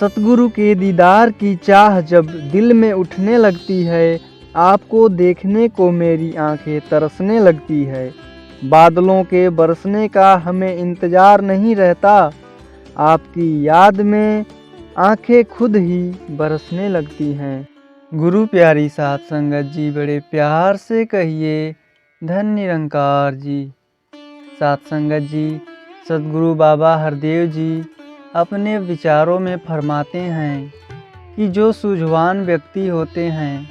सतगुरु के दीदार की चाह जब दिल में उठने लगती है, आपको देखने को मेरी आंखें तरसने लगती है। बादलों के बरसने का हमें इंतज़ार नहीं रहता, आपकी याद में आंखें खुद ही बरसने लगती हैं। गुरु प्यारी साध संगत जी, बड़े प्यार से कहिए धन निरंकार जी। साध संगत जी, सद्गुरु बाबा हरदेव जी अपने विचारों में फरमाते हैं कि जो सूझवान व्यक्ति होते हैं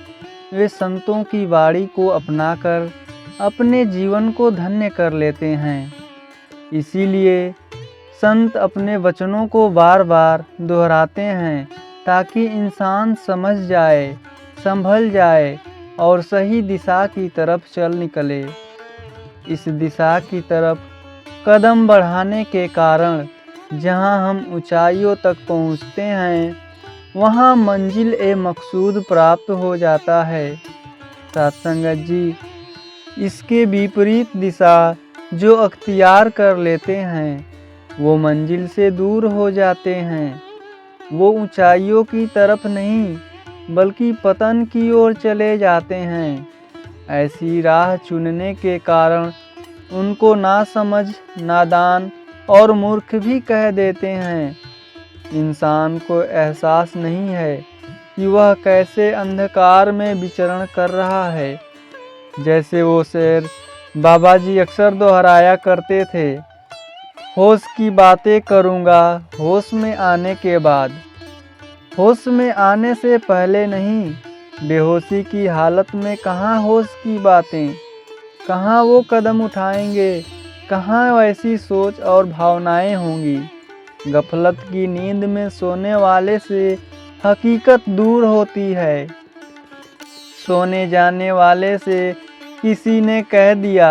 वे संतों की वाणी को अपनाकर अपने जीवन को धन्य कर लेते हैं। इसीलिए संत अपने वचनों को बार बार दोहराते हैं ताकि इंसान समझ जाए, संभल जाए और सही दिशा की तरफ चल निकले। इस दिशा की तरफ कदम बढ़ाने के कारण जहां हम ऊंचाइयों तक पहुंचते हैं, वहां मंजिल ए मकसूद प्राप्त हो जाता है। सत्संगत जी, इसके विपरीत दिशा जो अख्तियार कर लेते हैं वो मंजिल से दूर हो जाते हैं। वो ऊंचाइयों की तरफ नहीं बल्कि पतन की ओर चले जाते हैं। ऐसी राह चुनने के कारण उनको नासमझ, नादान और मूर्ख भी कह देते हैं। इंसान को एहसास नहीं है कि वह कैसे अंधकार में विचरण कर रहा है। जैसे वो शेर बाबा जी अक्सर दोहराया करते थे, होश की बातें करूँगा होश में आने के बाद। होश में आने से पहले नहीं, बेहोशी की हालत में कहाँ होश की बातें, कहाँ वो कदम उठाएंगे, कहाँ वैसी सोच और भावनाएं होंगी। गफलत की नींद में सोने वाले से हकीकत दूर होती है। सोने जाने वाले से किसी ने कह दिया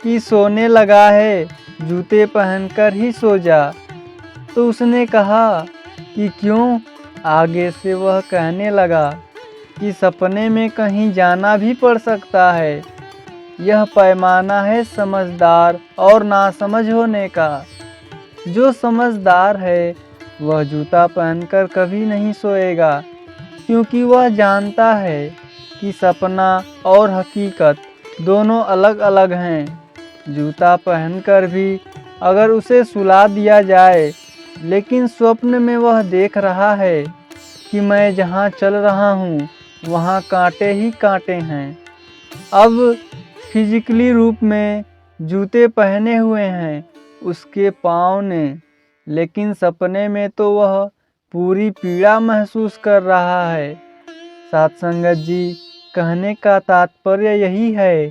कि सोने लगा है, जूते पहनकर ही सो जा, तो उसने कहा कि क्यों। आगे से वह कहने लगा कि सपने में कहीं जाना भी पड़ सकता है। यह पैमाना है समझदार और नासमझ होने का। जो समझदार है वह जूता पहनकर कभी नहीं सोएगा, क्योंकि वह जानता है कि सपना और हकीकत दोनों अलग अलग हैं। जूता पहनकर भी अगर उसे सुला दिया जाए, लेकिन स्वप्न में वह देख रहा है कि मैं जहाँ चल रहा हूँ वहाँ कांटे ही कांटे हैं। अब फिजिकली रूप में जूते पहने हुए हैं उसके पाँव ने, लेकिन सपने में तो वह पूरी पीड़ा महसूस कर रहा है। सत्संगत जी, कहने का तात्पर्य यही है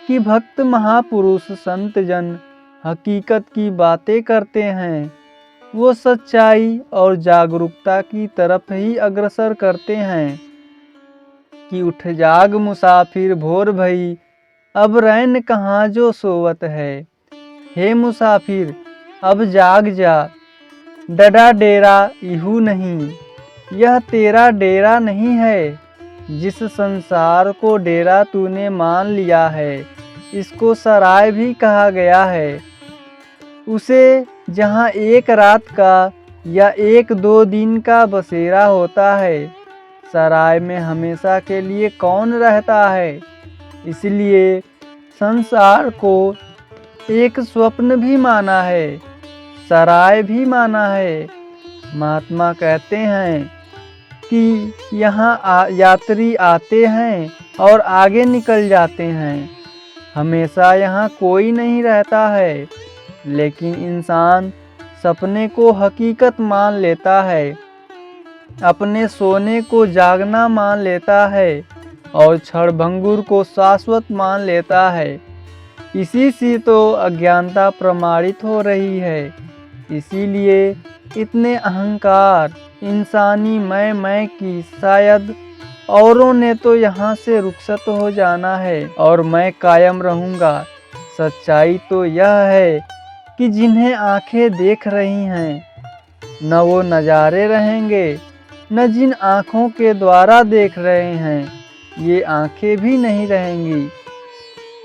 कि भक्त महापुरुष संत जन हकीकत की बातें करते हैं। वो सच्चाई और जागरूकता की तरफ ही अग्रसर करते हैं कि उठ जाग मुसाफिर भोर भई, अब रैन कहाँ जो सोवत है। हे मुसाफिर, अब जाग जा, डडा डेरा इहू नहीं। यह तेरा डेरा नहीं है। जिस संसार को डेरा तूने मान लिया है, इसको सराय भी कहा गया है। उसे जहाँ एक रात का या एक दो दिन का बसेरा होता है, सराय में हमेशा के लिए कौन रहता है। इसलिए संसार को एक स्वप्न भी माना है, सराय भी माना है। महात्मा कहते हैं कि यहाँ यात्री आते हैं और आगे निकल जाते हैं, हमेशा यहाँ कोई नहीं रहता है। लेकिन इंसान सपने को हकीकत मान लेता है, अपने सोने को जागना मान लेता है और क्षणभंगुर को शाश्वत मान लेता है। इसी से तो अज्ञानता प्रमाणित हो रही है। इसीलिए इतने अहंकार, इंसानी मैं की, शायद औरों ने तो यहाँ से रुखसत हो जाना है और मैं कायम रहूँगा। सच्चाई तो यह है कि जिन्हें आंखें देख रही हैं, न वो नज़ारे रहेंगे, न जिन आँखों के द्वारा देख रहे हैं ये आँखें भी नहीं रहेंगी।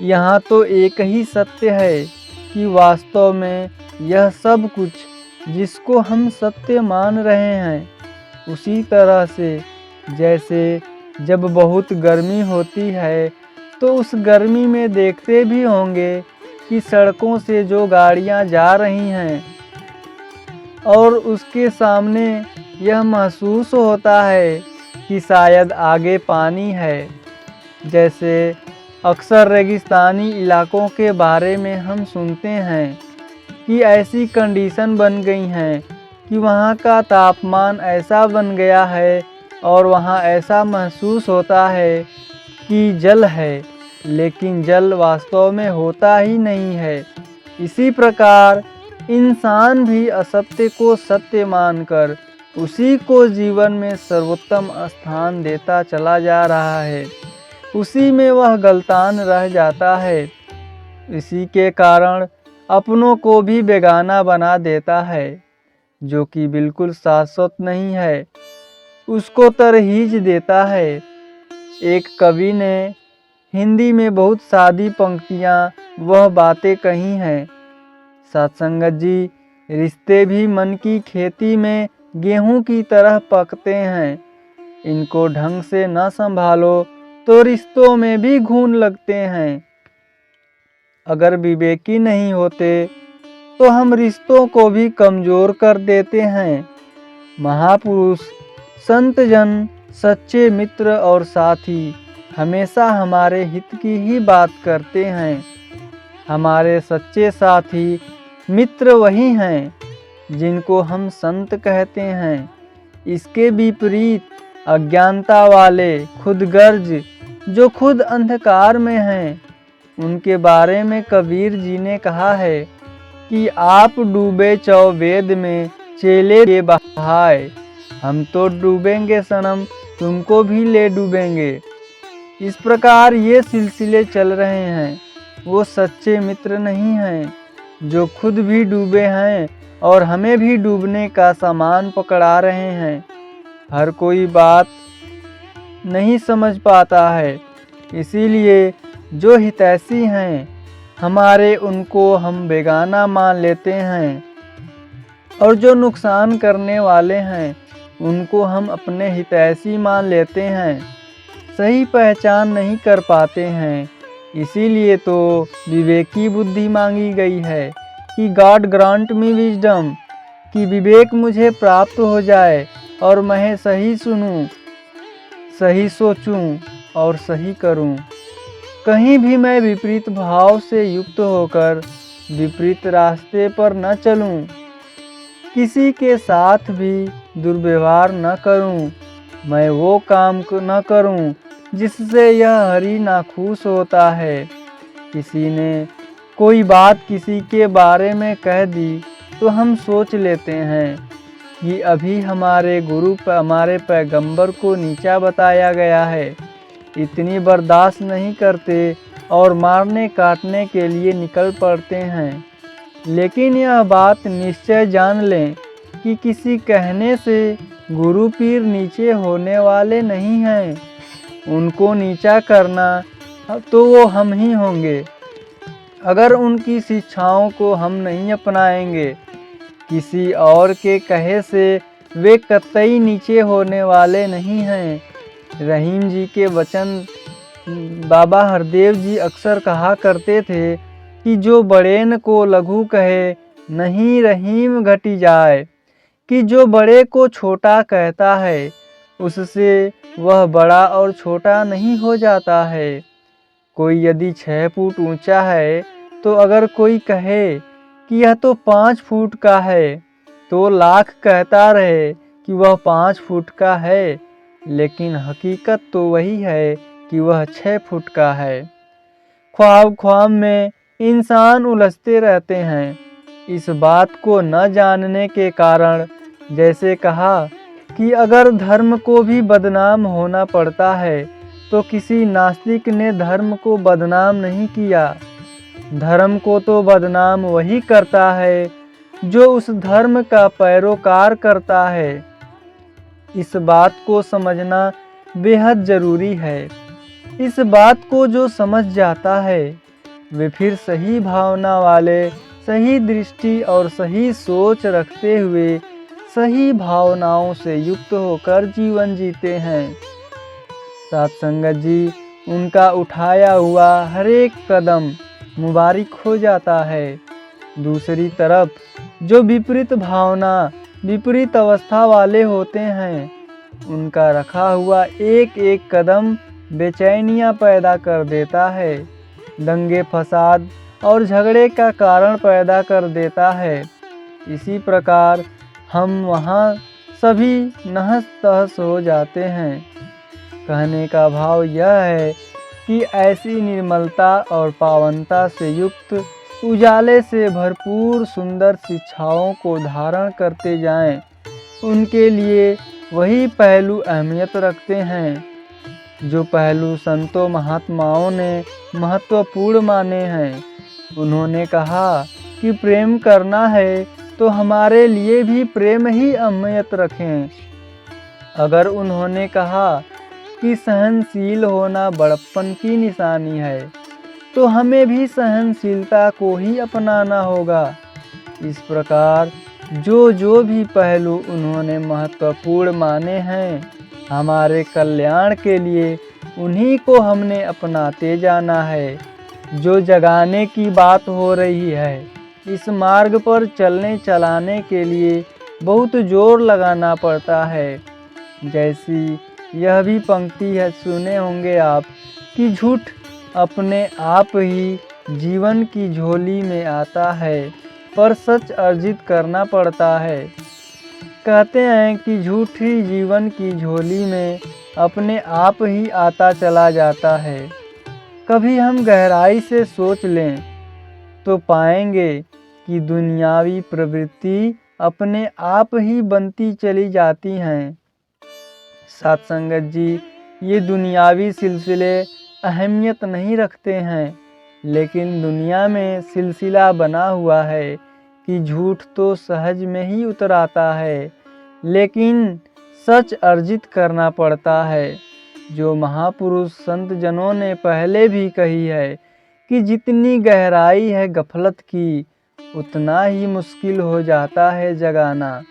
यहाँ तो एक ही सत्य है कि वास्तव में यह सब कुछ जिसको हम सत्य मान रहे हैं, उसी तरह से जैसे जब बहुत गर्मी होती है तो उस गर्मी में देखते भी होंगे कि सड़कों से जो गाड़ियां जा रही हैं और उसके सामने यह महसूस होता है कि शायद आगे पानी है। जैसे अक्सर रेगिस्तानी इलाकों के बारे में हम सुनते हैं कि ऐसी कंडीशन बन गई हैं कि वहाँ का तापमान ऐसा बन गया है और वहाँ ऐसा महसूस होता है कि जल है, लेकिन जल वास्तव में होता ही नहीं है। इसी प्रकार इंसान भी असत्य को सत्य मानकर उसी को जीवन में सर्वोत्तम स्थान देता चला जा रहा है। उसी में वह गलतान रह जाता है। इसी के कारण अपनों को भी बेगाना बना देता है, जो कि बिल्कुल शाश्वत नहीं है, उसको तरहीज देता है। एक कवि ने हिंदी में बहुत सादी पंक्तियाँ वह बातें कही हैं। सत्संगत जी, रिश्ते भी मन की खेती में गेहूं की तरह पकते हैं। इनको ढंग से न संभालो तो रिश्तों में भी घून लगते हैं। अगर विवेकी नहीं होते तो हम रिश्तों को भी कमज़ोर कर देते हैं। महापुरुष, संत जन, सच्चे मित्र और साथी हमेशा हमारे हित की ही बात करते हैं। हमारे सच्चे साथी मित्र वही हैं जिनको हम संत कहते हैं। इसके विपरीत अज्ञानता वाले खुदगर्ज, जो खुद अंधकार में हैं, उनके बारे में कबीर जी ने कहा है कि आप डूबे चौ वेद में चेले के बहाए, हम तो डूबेंगे सनम, तुमको भी ले डूबेंगे। इस प्रकार ये सिलसिले चल रहे हैं। वो सच्चे मित्र नहीं हैं जो खुद भी डूबे हैं और हमें भी डूबने का सामान पकड़ा रहे हैं। हर कोई बात नहीं समझ पाता है, इसीलिए जो हितैषी हैं हमारे, उनको हम बेगाना मान लेते हैं और जो नुकसान करने वाले हैं उनको हम अपने हितैषी मान लेते हैं। सही पहचान नहीं कर पाते हैं। इसीलिए तो विवेकी बुद्धि मांगी गई है कि गॉड ग्रांट मी विजडम, कि विवेक मुझे प्राप्त हो जाए और मैं सही सुनूं, सही सोचूं और सही करूं। कहीं भी मैं विपरीत भाव से युक्त होकर विपरीत रास्ते पर न चलूं, किसी के साथ भी दुर्व्यवहार न करूं, मैं वो काम न करूं जिससे यह हरि नाखुश होता है। किसी ने कोई बात किसी के बारे में कह दी तो हम सोच लेते हैं कि अभी हमारे गुरु पर, हमारे पैगंबर को नीचा बताया गया है, इतनी बर्दाश्त नहीं करते और मारने काटने के लिए निकल पड़ते हैं। लेकिन यह बात निश्चय जान लें कि किसी कहने से गुरु पीर नीचे होने वाले नहीं हैं। उनको नीचा करना तो वो हम ही होंगे अगर उनकी शिक्षाओं को हम नहीं अपनाएंगे। किसी और के कहे से वे कतई नीचे होने वाले नहीं हैं। रहीम जी के वचन बाबा हरदेव जी अक्सर कहा करते थे कि जो बड़ेन को लघु कहे, नहीं रहीम घटी जाए, कि जो बड़े को छोटा कहता है उससे वह बड़ा और छोटा नहीं हो जाता है। कोई यदि 6 फुट ऊंचा है तो अगर कोई कहे कि यह तो 5 फुट का है तो लाख कहता रहे कि वह 5 फुट का है, लेकिन हकीकत तो वही है कि वह 6 फुट का है। ख्वाब ख्वाब में इंसान उलझते रहते हैं। इस बात को न जानने के कारण, जैसे कहा कि अगर धर्म को भी बदनाम होना पड़ता है तो किसी नास्तिक ने धर्म को बदनाम नहीं किया। धर्म को तो बदनाम वही करता है जो उस धर्म का पैरोकार करता है। इस बात को समझना बेहद ज़रूरी है। इस बात को जो समझ जाता है वे फिर सही भावना वाले, सही दृष्टि और सही सोच रखते हुए सही भावनाओं से युक्त होकर जीवन जीते हैं। साथ संगत जी, उनका उठाया हुआ हर एक कदम मुबारक हो जाता है। दूसरी तरफ जो विपरीत भावना, विपरीत अवस्था वाले होते हैं, उनका रखा हुआ एक एक कदम बेचैनियाँ पैदा कर देता है, दंगे फसाद और झगड़े का कारण पैदा कर देता है। इसी प्रकार हम वहाँ सभी नहस तहस हो जाते हैं। कहने का भाव यह है कि ऐसी निर्मलता और पावनता से युक्त, उजाले से भरपूर सुंदर शिक्षाओं को धारण करते जाएं। उनके लिए वही पहलू अहमियत रखते हैं जो पहलू संतों महात्माओं ने महत्वपूर्ण माने हैं। उन्होंने कहा कि प्रेम करना है तो हमारे लिए भी प्रेम ही अहमियत रखें। अगर उन्होंने कहा कि सहनशील होना बड़प्पन की निशानी है, तो हमें भी सहनशीलता को ही अपनाना होगा। इस प्रकार जो भी पहलू उन्होंने महत्वपूर्ण माने हैं, हमारे कल्याण के लिए उन्हीं को हमने अपनाते जाना है। जो जगाने की बात हो रही है, इस मार्ग पर चलने चलाने के लिए बहुत जोर लगाना पड़ता है। जैसी यह भी पंक्ति है, सुने होंगे आप, कि झूठ अपने आप ही जीवन की झोली में आता है, पर सच अर्जित करना पड़ता है। कहते हैं कि झूठ ही जीवन की झोली में अपने आप ही आता चला जाता है। कभी हम गहराई से सोच लें तो पाएंगे कि दुनियावी प्रवृत्ति अपने आप ही बनती चली जाती हैं। साथ संगत जी, ये दुनियावी सिलसिले अहमियत नहीं रखते हैं, लेकिन दुनिया में सिलसिला बना हुआ है कि झूठ तो सहज में ही उतर आता है, लेकिन सच अर्जित करना पड़ता है। जो महापुरुष संत जनों ने पहले भी कही है कि जितनी गहराई है गफलत की, उतना ही मुश्किल हो जाता है जगाना।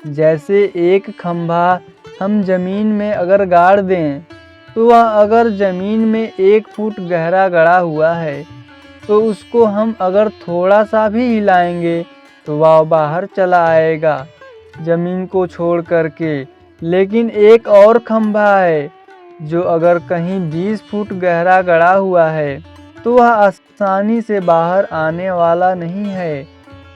जैसे एक खंभा हम जमीन में अगर गाड़ दें, तो वह अगर जमीन में 1 फुट गहरा गड़ा हुआ है, तो उसको हम अगर थोड़ा सा भी हिलाएंगे तो वह बाहर चला आएगा जमीन को छोड़ करके। लेकिन एक और खंभा है जो अगर कहीं 20 फुट गहरा गड़ा हुआ है, तो वह आसानी से बाहर आने वाला नहीं है।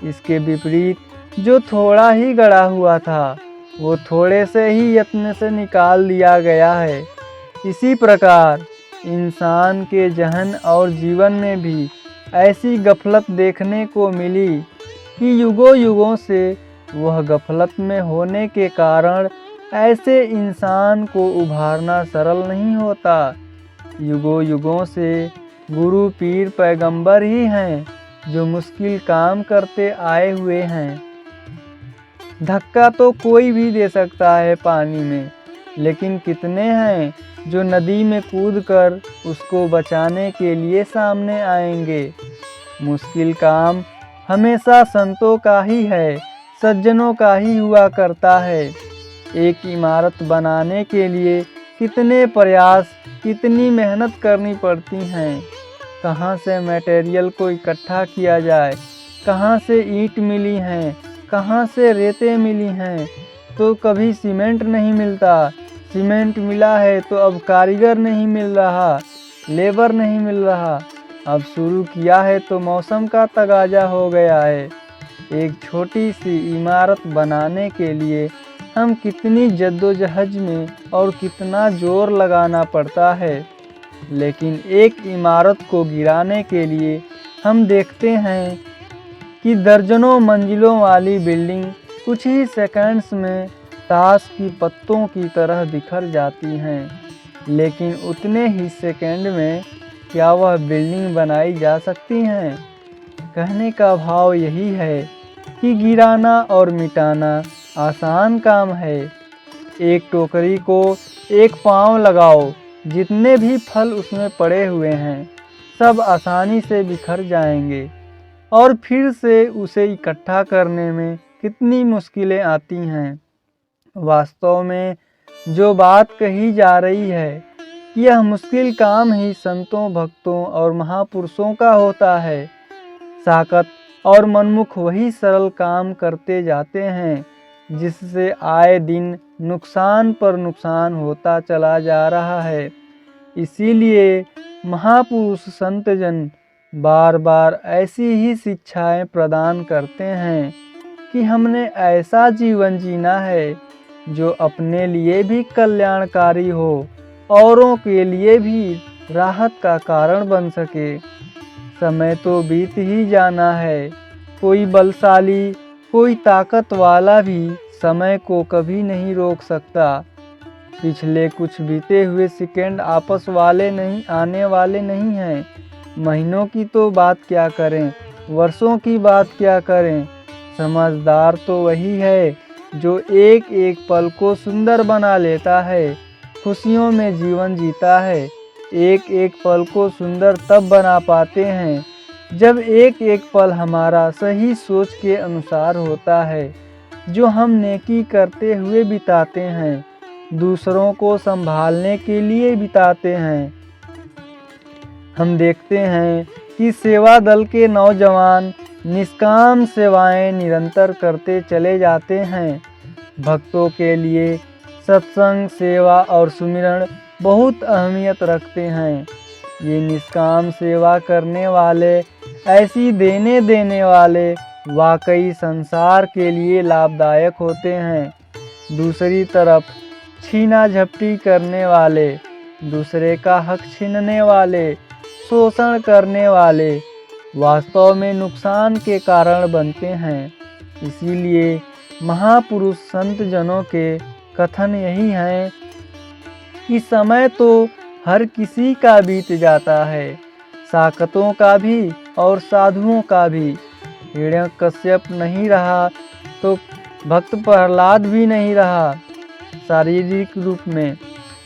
इसके विपरीत जो थोड़ा ही गड़ा हुआ था, वो थोड़े से ही यत्न से निकाल दिया गया है। इसी प्रकार इंसान के जहन और जीवन में भी ऐसी गफलत देखने को मिली कि युगों युगों से वह गफलत में होने के कारण ऐसे इंसान को उभारना सरल नहीं होता। युगों युगों से गुरु पीर पैगंबर ही हैं जो मुश्किल काम करते आए हुए हैं। धक्का तो कोई भी दे सकता है पानी में, लेकिन कितने हैं जो नदी में कूदकर उसको बचाने के लिए सामने आएंगे। मुश्किल काम हमेशा संतों का ही है, सज्जनों का ही हुआ करता है। एक इमारत बनाने के लिए कितने प्रयास, कितनी मेहनत करनी पड़ती हैं। कहाँ से मटेरियल को इकट्ठा किया जाए, कहाँ से ईंट मिली हैं, कहाँ से रेतें मिली हैं, तो कभी सीमेंट नहीं मिलता। सीमेंट मिला है तो अब कारीगर नहीं मिल रहा, लेबर नहीं मिल रहा। अब शुरू किया है तो मौसम का तगाजा हो गया है। एक छोटी सी इमारत बनाने के लिए हम कितनी जद्दोजहद में और कितना जोर लगाना पड़ता है, लेकिन एक इमारत को गिराने के लिए हम देखते हैं कि दर्जनों मंजिलों वाली बिल्डिंग कुछ ही सेकंड्स में ताश की पत्तों की तरह बिखर जाती हैं। लेकिन उतने ही सेकंड में क्या वह बिल्डिंग बनाई जा सकती हैं? कहने का भाव यही है कि गिराना और मिटाना आसान काम है। एक टोकरी को एक पाँव लगाओ, जितने भी फल उसमें पड़े हुए हैं सब आसानी से बिखर जाएंगे और फिर से उसे इकट्ठा करने में कितनी मुश्किलें आती हैं। वास्तव में जो बात कही जा रही है कि यह मुश्किल काम ही संतों, भक्तों और महापुरुषों का होता है। साकत और मनमुख वही सरल काम करते जाते हैं जिससे आए दिन नुकसान पर नुकसान होता चला जा रहा है। इसीलिए महापुरुष संतजन बार बार ऐसी ही शिक्षाएं प्रदान करते हैं कि हमने ऐसा जीवन जीना है जो अपने लिए भी कल्याणकारी हो, औरों के लिए भी राहत का कारण बन सके। समय तो बीत ही जाना है। कोई बलशाली, कोई ताकत वाला भी समय को कभी नहीं रोक सकता। पिछले कुछ बीते हुए सेकंड आपस वाले नहीं, आने वाले नहीं हैं। महीनों की तो बात क्या करें, वर्षों की बात क्या करें। समझदार तो वही है जो एक एक पल को सुंदर बना लेता है, खुशियों में जीवन जीता है। एक एक पल को सुंदर तब बना पाते हैं जब एक एक पल हमारा सही सोच के अनुसार होता है, जो हम नेकी करते हुए बिताते हैं, दूसरों को संभालने के लिए बिताते हैं। हम देखते हैं कि सेवा दल के नौजवान निष्काम सेवाएं निरंतर करते चले जाते हैं। भक्तों के लिए सत्संग, सेवा और सुमिरन बहुत अहमियत रखते हैं। ये निष्काम सेवा करने वाले, ऐसी देने वाले वाकई संसार के लिए लाभदायक होते हैं। दूसरी तरफ छीना झपटी करने वाले, दूसरे का हक छीनने वाले, शोषण करने वाले वास्तव में नुकसान के कारण बनते हैं। इसीलिए महापुरुष संत जनों के कथन यही हैं कि समय तो हर किसी का बीत जाता है, साकतों का भी और साधुओं का भी। हिरण्यकश्यप नहीं रहा तो भक्त प्रहलाद भी नहीं रहा शारीरिक रूप में,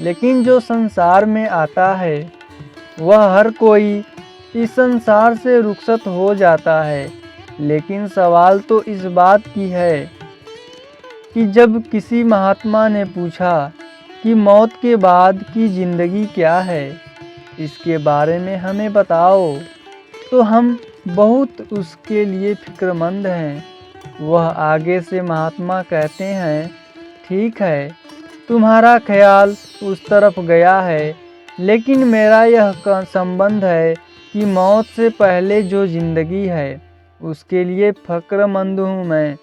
लेकिन जो संसार में आता है वह हर कोई इस संसार से रुखसत हो जाता है। लेकिन सवाल तो इस बात की है कि जब किसी महात्मा ने पूछा कि मौत के बाद की जिंदगी क्या है, इसके बारे में हमें बताओ, तो हम बहुत उसके लिए फिक्रमंद हैं। वह आगे से महात्मा कहते हैं, ठीक है, तुम्हारा ख्याल उस तरफ गया है, लेकिन मेरा यह संबंध है कि मौत से पहले जो ज़िंदगी है उसके लिए फ़िक्रमंद हूँ मैं।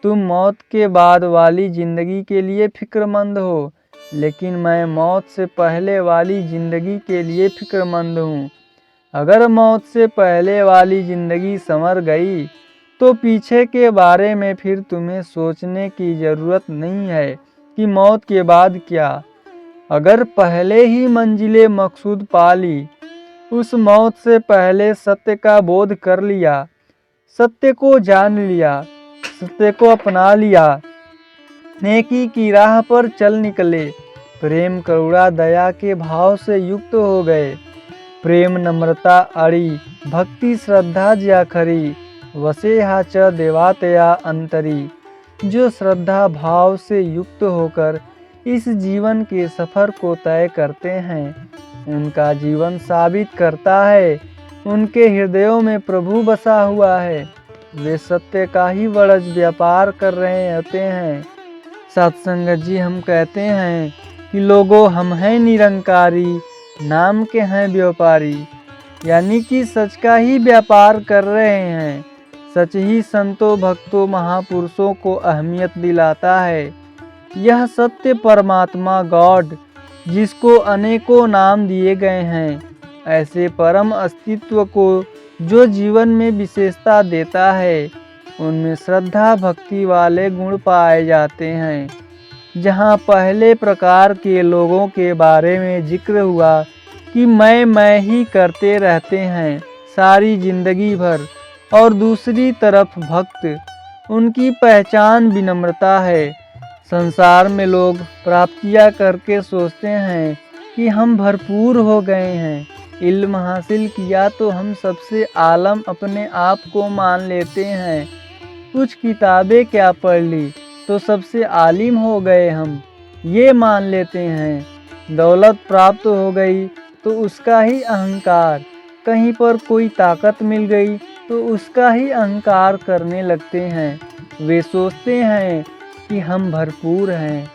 तुम मौत के बाद वाली ज़िंदगी के लिए फ़िक्रमंद हो, लेकिन मैं मौत से पहले वाली ज़िंदगी के लिए फ़िक्रमंद हूँ। अगर मौत से पहले वाली ज़िंदगी संवर गई तो पीछे के बारे में फिर तुम्हें सोचने की ज़रूरत नहीं है कि मौत के बाद क्या। अगर पहले ही मंजिले मकसूद पा ली, उस मौत से पहले सत्य का बोध कर लिया, सत्य को जान लिया, सत्य को अपना लिया, नेकी की राह पर चल निकले, प्रेम करुणा दया के भाव से युक्त हो गए, प्रेम नम्रता अड़ी, भक्ति श्रद्धा ज्या खरी, वसे हा च देवातया अंतरी। जो श्रद्धा भाव से युक्त होकर इस जीवन के सफ़र को तय करते हैं, उनका जीवन साबित करता है उनके हृदयों में प्रभु बसा हुआ है। वे सत्य का ही वड़ज व्यापार कर रहे होते हैं। सत्संगत जी, हम कहते हैं कि लोगों, हम हैं निरंकारी, नाम के हैं व्यापारी, यानी कि सच का ही व्यापार कर रहे हैं। सच ही संतों, भक्तों, महापुरुषों को अहमियत दिलाता है। यह सत्य परमात्मा गॉड, जिसको अनेकों नाम दिए गए हैं, ऐसे परम अस्तित्व को जो जीवन में विशेषता देता है, उनमें श्रद्धा भक्ति वाले गुण पाए जाते हैं। जहाँ पहले प्रकार के लोगों के बारे में जिक्र हुआ कि मैं ही करते रहते हैं सारी जिंदगी भर, और दूसरी तरफ भक्त, उनकी पहचान विनम्रता है। संसार में लोग प्राप्तियां करके सोचते हैं कि हम भरपूर हो गए हैं, इल्म हासिल किया तो हम सबसे आलम अपने आप को मान लेते हैं। कुछ किताबें क्या पढ़ ली तो सबसे आलिम हो गए हम, ये मान लेते हैं। दौलत प्राप्त हो गई तो उसका ही अहंकार, कहीं पर कोई ताकत मिल गई तो उसका ही अहंकार करने लगते हैं। वे सोचते हैं कि हम भरपूर हैं,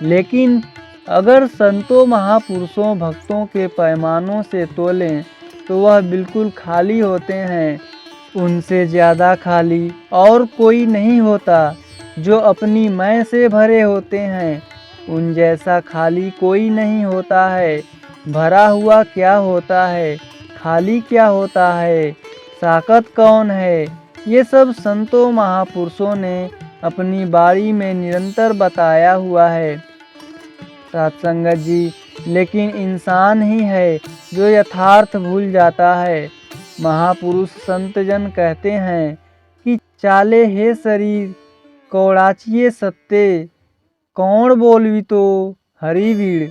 लेकिन अगर संतों, महापुरुषों, भक्तों के पैमानों से तोलें तो वह बिल्कुल खाली होते हैं। उनसे ज़्यादा खाली और कोई नहीं होता। जो अपनी मैं से भरे होते हैं, उन जैसा खाली कोई नहीं होता है। भरा हुआ क्या होता है, खाली क्या होता है, साकत कौन है, ये सब संतों, महापुरुषों ने अपनी बारी में निरंतर बताया हुआ है। सत्संगत जी, लेकिन इंसान ही है जो यथार्थ भूल जाता है। महापुरुष संतजन कहते हैं कि चाले हे शरीर कौड़ाचिए सत्ते, कौन बोलवी तो हरि वीड़।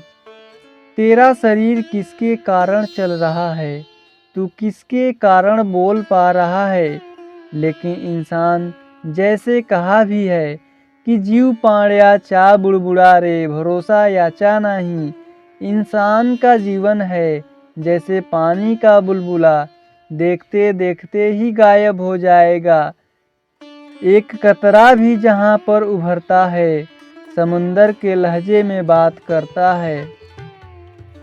तेरा शरीर किसके कारण चल रहा है, तू किसके कारण बोल पा रहा है। लेकिन इंसान जैसे कहा भी है कि जीव पाण्या चा बुड़बुड़ा रे, भरोसा याचा नहीं। इंसान का जीवन है जैसे पानी का बुलबुला, देखते देखते ही गायब हो जाएगा। एक कतरा भी जहाँ पर उभरता है, समुंदर के लहजे में बात करता है।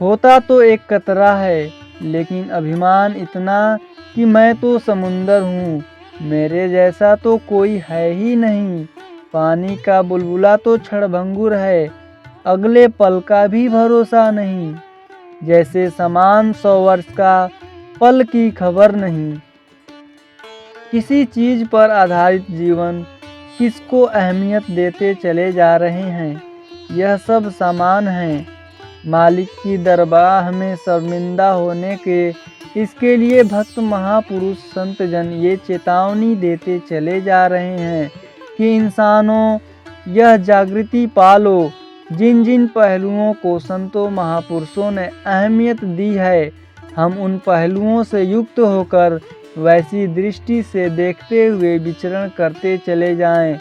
होता तो एक कतरा है, लेकिन अभिमान इतना कि मैं तो समुंदर हूँ, मेरे जैसा तो कोई है ही नहीं। पानी का बुलबुला तो क्षणभंगुर है, अगले पल का भी भरोसा नहीं। जैसे समान 100 वर्ष का, पल की खबर नहीं। किसी चीज पर आधारित जीवन किसको अहमियत देते चले जा रहे हैं, यह सब सामान है। मालिक की दरबार में शर्मिंदा होने के, इसके लिए भक्त, महापुरुष, संतजन ये चेतावनी देते चले जा रहे हैं कि इंसानों, यह जागृति पालो। जिन जिन पहलुओं को संतों, महापुरुषों ने अहमियत दी है, हम उन पहलुओं से युक्त होकर वैसी दृष्टि से देखते हुए विचरण करते चले जाएं।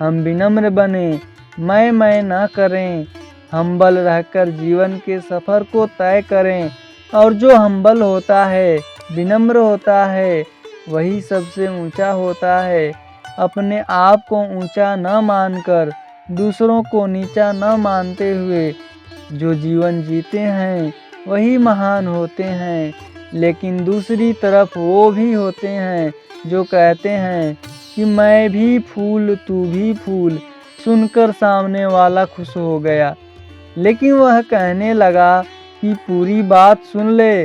हम विनम्र बने, मैं न करें, हम्बल रहकर जीवन के सफ़र को तय करें। और जो हम्बल होता है, विनम्र होता है, वही सबसे ऊंचा होता है। अपने आप को ऊंचा न मानकर, दूसरों को नीचा न मानते हुए जो जीवन जीते हैं, वही महान होते हैं। लेकिन दूसरी तरफ वो भी होते हैं जो कहते हैं कि मैं भी फूल तू भी फूल। सुनकर सामने वाला खुश हो गया, लेकिन वह कहने लगा कि पूरी बात सुन ले,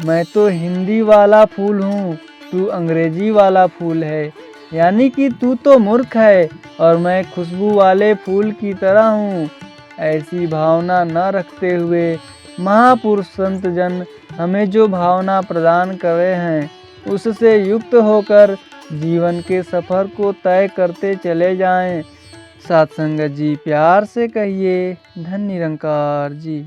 मैं तो हिंदी वाला फूल हूँ, तू अंग्रेजी वाला फूल है। यानी कि तू तो मूर्ख है और मैं खुशबू वाले फूल की तरह हूँ। ऐसी भावना न रखते हुए महापुरुष संतजन हमें जो भावना प्रदान कर रहे हैं, उससे युक्त होकर जीवन के सफ़र को तय करते चले जाएं। सत्संगत जी, प्यार से कहिए धन निरंकार जी।